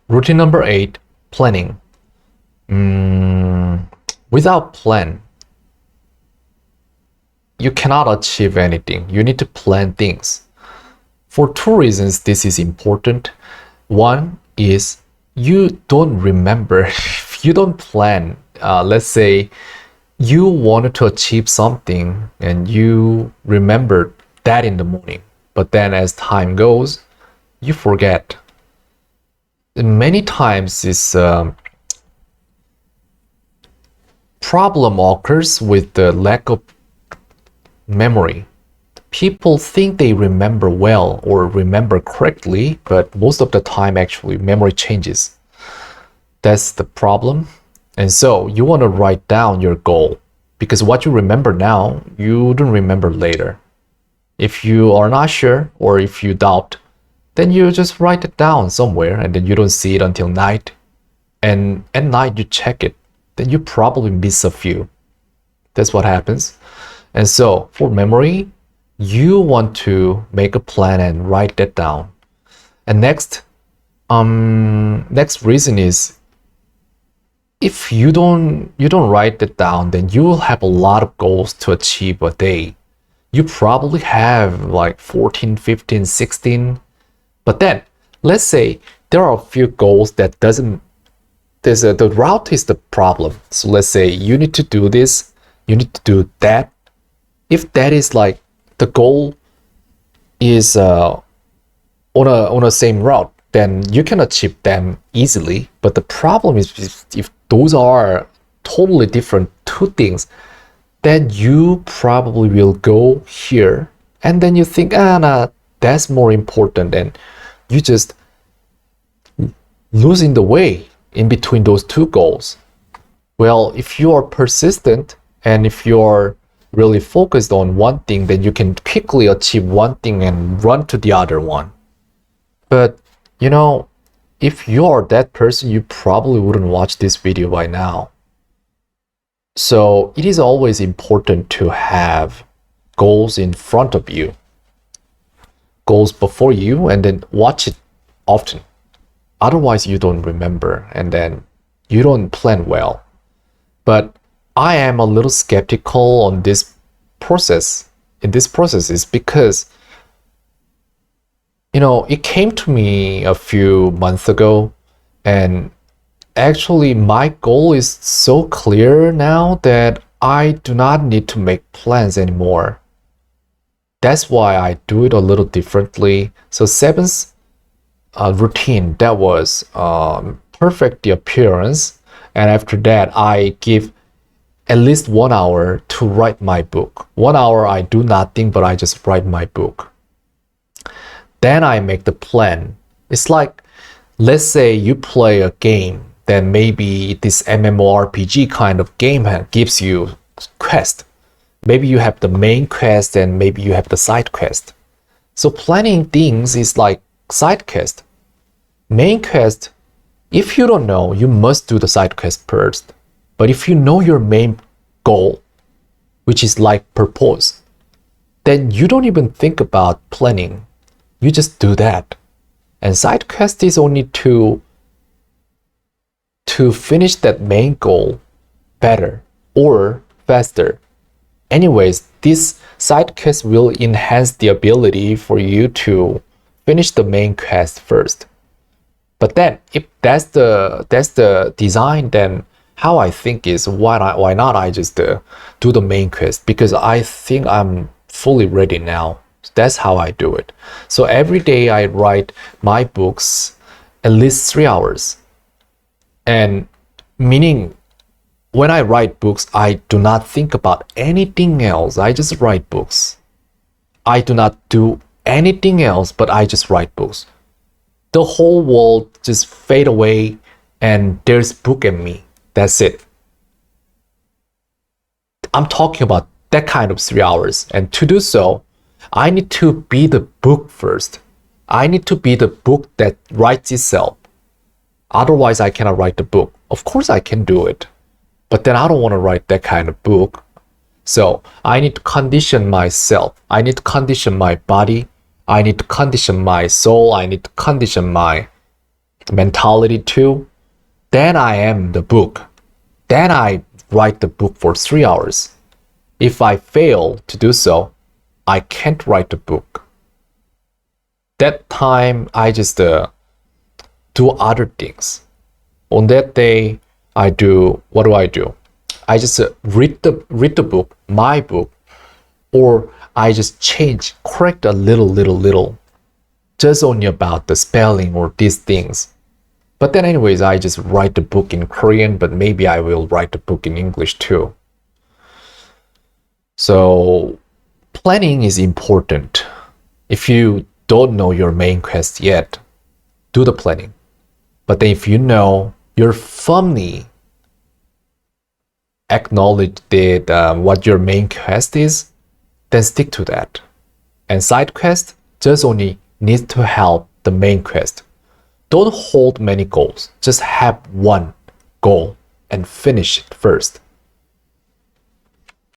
Routine number 8, planning. Mm, Without plan, you cannot achieve anything. You need to plan things. For two reasons, this is important. One is you don't remember, if you don't plan, let's say you wanted to achieve something and you remember that in the morning, but then as time goes, you forget. And many times this problem occurs with the lack of memory. People think they remember well or remember correctly, but most of the time actually memory changes. That's the problem. And so you want to write down your goal, because what you remember now, you don't remember later. If you are not sure or if you doubt, then you just write it down somewhere and then you don't see it until night. And at night you check it, then you probably miss a few. That's what happens. And so for memory, you want to make a plan and write that down. And next reason is, if you don't write it down, then you will have a lot of goals to achieve a day. You probably have like 14, 15, 16. But then let's say there are a few goals that doesn't the route is the problem. So let's say you need to do this, you need to do that. If that is like the goal is on a same route, then you can achieve them easily. But the problem is, if those are totally different two things, then you probably will go here and then you think, nah, that's more important, and you just losing the way in between those two goals. Well, if you are persistent and if you're really focused on one thing, then you can quickly achieve one thing and run to the other one. But if you are that person, you probably wouldn't watch this video by now. So it is always important to have goals in front of you, goals before you, and then watch it often. Otherwise, you don't remember and then you don't plan well. But I am a little skeptical on this process. In this process is because it came to me a few months ago, and actually my goal is so clear now that I do not need to make plans anymore. That's why I do it a little differently. So seventh routine, that was perfect the appearance, and after that I give at least 1 hour to write my book. 1 hour I do nothing, but I just write my book. Then I make the plan. It's like, let's say you play a game, then maybe this MMORPG kind of game gives you quest. Maybe you have the main quest and maybe you have the side quest. So planning things is like side quest. Main quest, if you don't know, you must do the side quest first. But if you know your main goal, which is like purpose, then you don't even think about planning. You just do that. And side quest is only to finish that main goal better or faster. Anyways, this side quest will enhance the ability for you to finish the main quest first. But then if that's the design, then how I think is, why not I just do the main quest, because I think I'm fully ready now. That's how I do it. So every day I write my books at least 3 hours. And meaning when I write books, I do not think about anything else. I just write books. I do not do anything else, but I just write books. The whole world just fade away and there's book and me. That's it. I'm talking about that kind of 3 hours. And to do so, I need to be the book first. I need to be the book that writes itself. Otherwise, I cannot write the book. Of course, I can do it. But then I don't want to write that kind of book. So I need to condition myself. I need to condition my body. I need to condition my soul. I need to condition my mentality too, then I am the book. Then I write the book for 3 hours. If I fail to do so, I can't write the book. That time, I just do other things. On that day, what do? I just read the book, my book, or I just correct a little, just only about the spelling or these things. But then anyways, I just write the book in Korean, but maybe I will write the book in English too. So planning is important. If you don't know your main quest yet, do the planning. But then if you know, you're firmly acknowledge that what your main quest is, then stick to that. And side quest just only needs to help the main quest. Don't hold many goals. Just have one goal and finish it first.